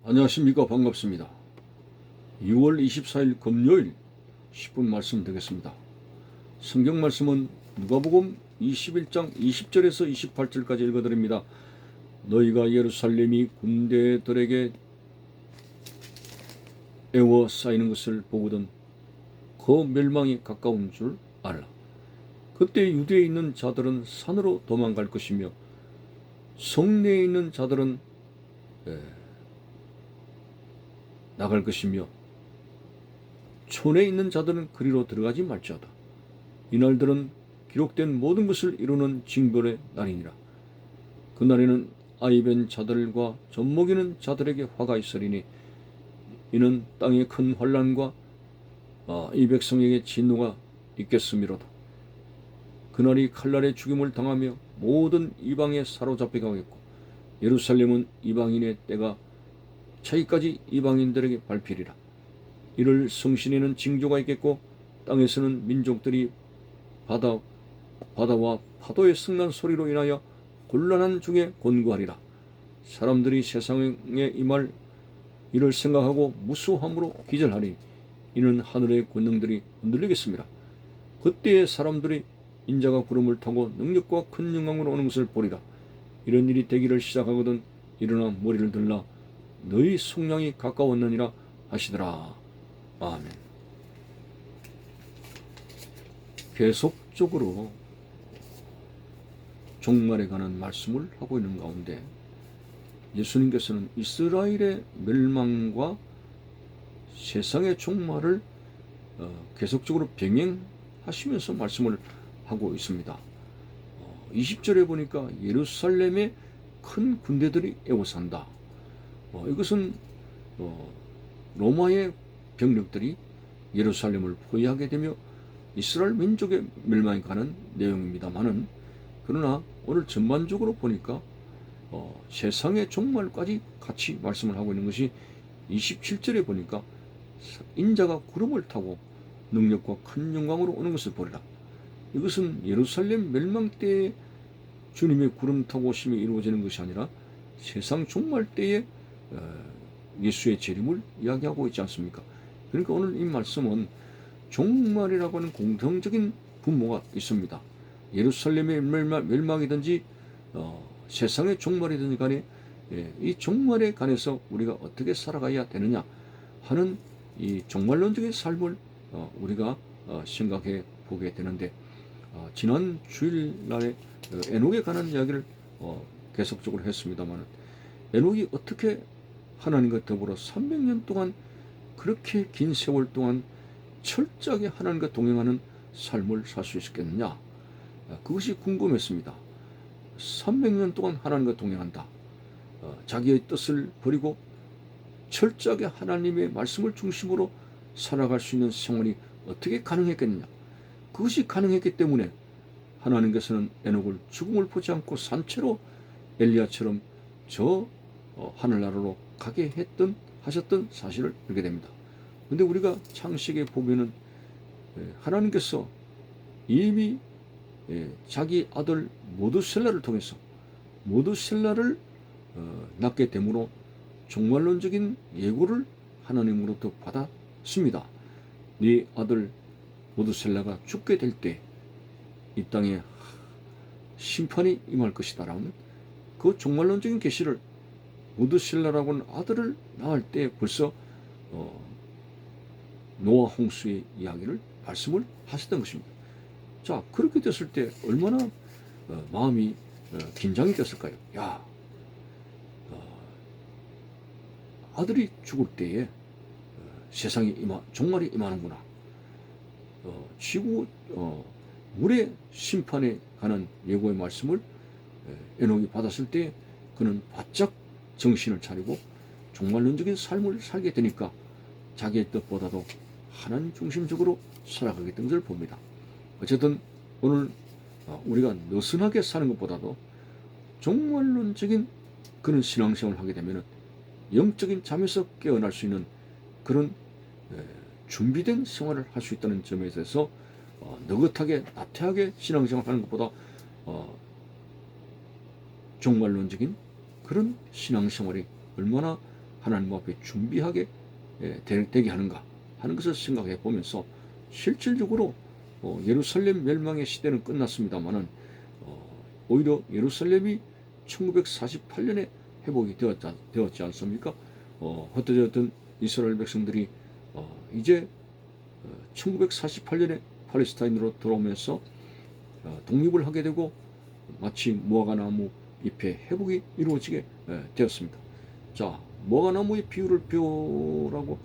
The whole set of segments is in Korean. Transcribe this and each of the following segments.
안녕하십니까. 반갑습니다. 6월 24일 금요일 10분 말씀 드리겠습니다. 성경 말씀은 누가복음 21장 20절에서 28절까지 읽어드립니다. 너희가 예루살렘이 군대들에게 에워싸이는 것을 보거든 그 멸망이 가까운 줄 알라. 그때 유대에 있는 자들은 산으로 도망갈 것이며 성내에 있는 자들은 나갈 것이며 촌에 있는 자들은 그리로 들어가지 말지어다. 이날들은 기록된 모든 것을 이루는 징벌의 날이니라. 그날에는 아이벤 자들과 젖먹이는 자들에게 화가 있으리니 이는 땅에 큰 환난과 이 백성에게 진노가 있겠음이로다. 그날이 칼날의 죽임을 당하며 모든 이방에 사로잡혀 가겠고 예루살렘은 이방인의 때가 차기까지 이방인들에게 밟히리라. 이를 성신에는 징조가 있겠고 땅에서는 민족들이 바다와 파도의 승난 소리로 인하여 곤란한 중에 곤고하리라. 사람들이 세상에 임할 일을 생각하고 무수함으로 기절하니 이는 하늘의 권능들이 흔들리겠습니다. 그때에 사람들이 인자가 구름을 타고 능력과 큰 영광으로 오는 것을 보리라. 이런 일이 되기를 시작하거든 일어나 머리를 들라 너희 속량이 가까웠느니라 하시더라. 아멘. 계속적으로 종말에 관한 말씀을 하고 있는 가운데 예수님께서는 이스라엘의 멸망과 세상의 종말을 계속적으로 병행하시면서 말씀을 하고 있습니다. 20절에 보니까 예루살렘에 큰 군대들이 에워싼다. 이것은 로마의 병력들이 예루살렘을 포위하게 되며 이스라엘 민족의 멸망에 관한 내용입니다만은 그러나 오늘 전반적으로 보니까 세상의 종말까지 같이 말씀을 하고 있는 것이 27절에 보니까 인자가 구름을 타고 능력과 큰 영광으로 오는 것을 보리라. 이것은 예루살렘 멸망 때에 주님의 구름 타고 오심이 이루어지는 것이 아니라 세상 종말 때에 예수의 재림을 이야기하고 있지 않습니까? 그러니까 오늘 이 말씀은 종말이라고 하는 공통적인 분모가 있습니다. 예루살렘의 멸망이든지 세상의 종말이든지 간에 이 종말에 관해서 우리가 어떻게 살아가야 되느냐 하는 이 종말론적인 삶을 우리가 생각해 보게 되는데 지난 주일날에 에녹에 관한 이야기를 계속적으로 했습니다만 에녹이 어떻게 하나님과 더불어 300년 동안 그렇게 긴 세월 동안 철저하게 하나님과 동행하는 삶을 살 수 있었겠느냐, 그것이 궁금했습니다. 300년 동안 하나님과 동행한다. 자기의 뜻을 버리고 철저하게 하나님의 말씀을 중심으로 살아갈 수 있는 생활이 어떻게 가능했겠느냐. 그것이 가능했기 때문에 하나님께서는 에녹을 죽음을 보지 않고 산채로 엘리야처럼 저 하늘나라로 가게 하셨던 사실을 알게 됩니다. 그런데 우리가 창세기에 보면은 하나님께서 이미 자기 아들 모두셀라를 통해서 모두셀라를 낳게 되므로 종말론적인 예고를 하나님으로부터 받았습니다. 네 아들 모두셀라가 죽게 될 때 이 땅에 심판이 임할 것이다라는 그 종말론적인 계시를 모두셀라라고 하는 아들을 낳을 때 벌써 노아 홍수의 이야기를 말씀을 하셨던 것입니다. 자, 그렇게 됐을 때 얼마나 마음이 긴장이 됐을까요? 야, 아들이 죽을 때에 세상에 종말이 임하는구나. 지구 물의 심판에 관한 예고의 말씀을 에녹이 받았을 때 그는 바짝 정신을 차리고 종말론적인 삶을 살게 되니까 자기의 뜻보다도 하나님 중심적으로 살아가게 된 것을 봅니다. 어쨌든 오늘 우리가 느슨하게 사는 것보다도 종말론적인 그런 신앙생활을 하게 되면 영적인 잠에서 깨어날 수 있는 그런 준비된 생활을 할 수 있다는 점에 대해서 느긋하게 나태하게 신앙생활 하는 것보다 종말론적인 그런 신앙생활이 얼마나 하나님 앞에 준비하게 되게 하는가 하는 것을 생각해 보면서 실질적으로 예루살렘 멸망의 시대는 끝났습니다만은 오히려 예루살렘이 1948년에 회복이 되었지 않습니까? 흩어졌던 이스라엘 백성들이 이제 1948년에 팔레스타인으로 돌아오면서 독립을 하게 되고 마치 무화과나무 잎의 회복이 이루어지게 되었습니다. 자, 무화과나무의 비유를 배우라고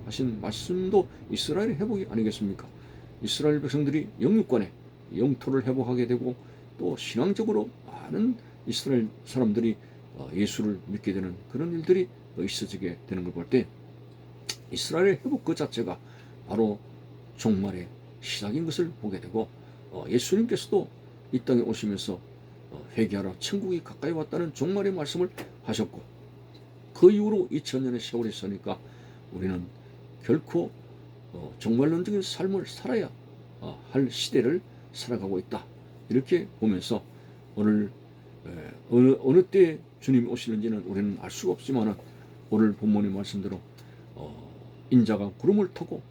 하신 말씀도 이스라엘의 회복이 아니겠습니까? 이스라엘 백성들이 영육간에 영토를 회복하게 되고 또 신앙적으로 많은 이스라엘 사람들이 예수를 믿게 되는 그런 일들이 있어지게 되는 걸 볼 때 이스라엘의 회복 그 자체가 바로 종말의 시작인 것을 보게 되고 예수님께서도 이 땅에 오시면서 회개하라 천국이 가까이 왔다는 종말의 말씀을 하셨고 그 이후로 2000년의 세월이 있으니까 우리는 결코 종말론적인 삶을 살아야 할 시대를 살아가고 있다. 이렇게 보면서 오늘 어느 때 주님이 오시는지는 우리는 알 수가 없지만 오늘 본문의 말씀대로 인자가 구름을 타고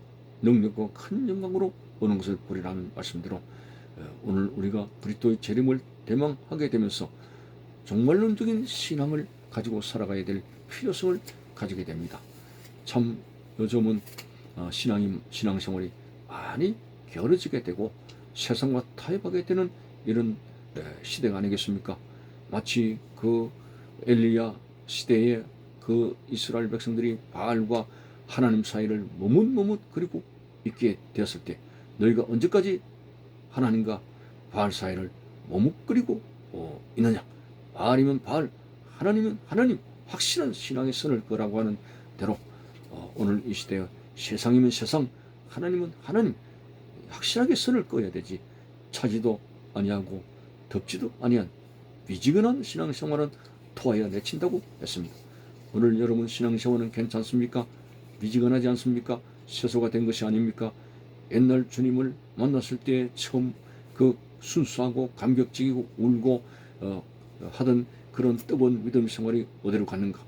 능력과 큰 영광으로 오는 것을 보리라는 말씀대로 오늘 우리가 그리스도의 재림을 대망하게 되면서 종말론적인 신앙을 가지고 살아가야 될 필요성을 가지게 됩니다. 참 요즘은 신앙생활이 많이 게으러지게 되고 세상과 타협하게 되는 이런 시대가 아니겠습니까? 마치 그 엘리야 시대에 그 이스라엘 백성들이 바알과 하나님 사이를 머뭇머뭇 그리고 있게 되었을 때 너희가 언제까지 하나님과 바알 사이를 머뭇거리고 있느냐? 바알이면 바알, 하나님은 하나님, 확실한 신앙의 선을 거라고 하는 대로 오늘 이 시대에 세상이면 세상, 하나님은 하나님, 확실하게 선을 꺼야 되지. 차지도 아니하고 덥지도 아니한 미지근한 신앙생활은 토하여 내친다고 했습니다. 오늘 여러분 신앙생활은 괜찮습니까? 미지근하지 않습니까? 세소가 된 것이 아닙니까? 옛날 주님을 만났을 때 처음 그 순수하고 감격적이고 울고 하던 그런 뜨거운 믿음 생활이 어디로 갔는가?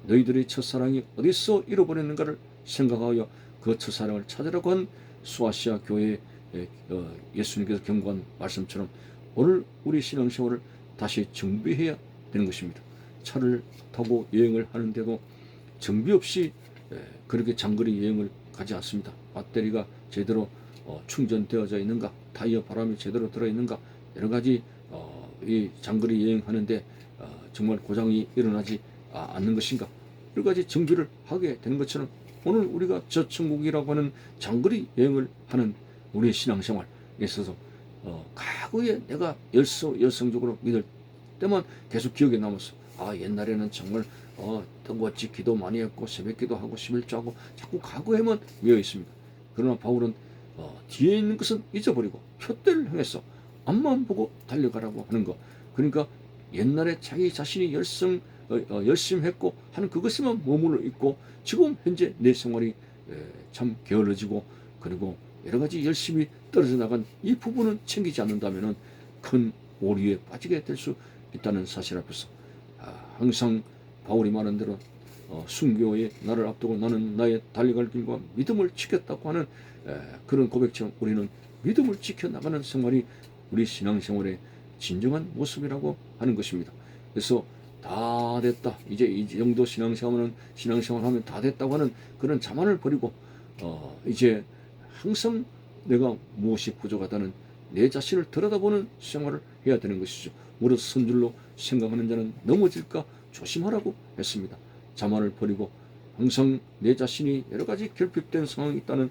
너희들의 첫사랑이 어디서 잃어버렸는가를 생각하여 그 첫사랑을 찾으라고 한 수아시아 교회에 예수님께서 경고한 말씀처럼 오늘 우리 신앙생활을 다시 정비해야 되는 것입니다. 차를 타고 여행을 하는데도 정비 없이 그렇게 장거리 여행을 가지 않습니다. 배터리가 제대로 충전되어져 있는가, 타이어 바람이 제대로 들어있는가, 여러 가지 이 장거리 여행하는데 정말 고장이 일어나지 않는 것인가, 여러 가지 정비를 하게 되는 것처럼 오늘 우리가 저천국이라고 하는 장거리 여행을 하는 우리의 신앙생활에 있어서 과거에 내가 열성적으로 믿을 때만 계속 기억에 남았어. 옛날에는 정말 뜬것지 기도 많이 했고 새벽기도 하고 11조하고 자꾸 과거에만 미어 있습니다. 그러나 바울은 뒤에 있는 것은 잊어버리고 표대를 향해서 앞만 보고 달려가라고 하는 거. 그러니까 옛날에 자기 자신이 열심했고 하는 그것에만 머물러 있고 지금 현재 내 생활이 참 게을러지고 그리고 여러 가지 열심히 떨어져 나간 이 부분은 챙기지 않는다면 큰 오류에 빠지게 될 수 있다는 사실 앞에서 항상 바울이 말한 대로 순교에 나를 앞두고 나는 나의 달려갈 길과 믿음을 지켰다고 하는 그런 고백처럼 우리는 믿음을 지켜나가는 생활이 우리 신앙생활의 진정한 모습이라고 하는 것입니다. 그래서 다 됐다, 이제 이 정도 신앙생활하면 다 됐다고 하는 그런 자만을 버리고 이제 항상 내가 무엇이 부족하다는 내 자신을 들여다보는 생활을 해야 되는 것이죠. 무릇 선줄로 생각하는 자는 넘어질까 조심하라고 했습니다. 자만을 버리고 항상 내 자신이 여러 가지 결핍된 상황이 있다는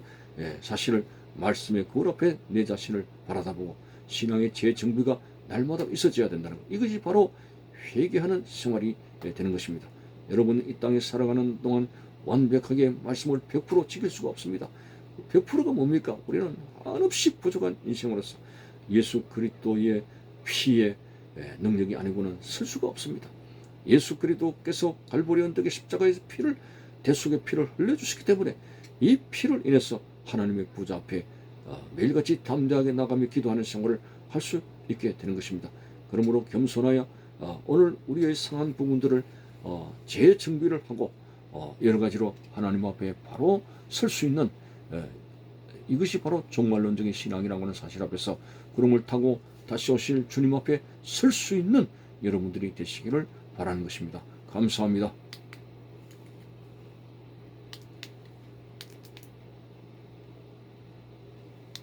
사실을 말씀의 거울 앞에 내 자신을 바라다보고 신앙의 재정비가 날마다 있어져야 된다는 것. 이것이 바로 회개하는 생활이 되는 것입니다. 여러분 이 땅에 살아가는 동안 완벽하게 말씀을 100% 지킬 수가 없습니다. 100%가 뭡니까? 우리는 한없이 부족한 인생으로서 예수 그리스도의 피의 능력이 아니고는 설 수가 없습니다. 예수 그리스도께서 갈보리 언덕의 십자가에서 대속의 피를 흘려주시기 때문에 이 피를 인해서 하나님의 보좌 앞에 매일같이 담대하게 나가며 기도하는 생활을 할 수 있게 되는 것입니다. 그러므로 겸손하여 오늘 우리의 상한 부분들을 재정비를 하고 여러 가지로 하나님 앞에 바로 설 수 있는 이것이 바로 종말론적인 신앙이라고 하는 사실 앞에서 구름을 타고 다시 오실 주님 앞에 설 수 있는 여러분들이 되시기를 바라는 것입니다. 감사합니다.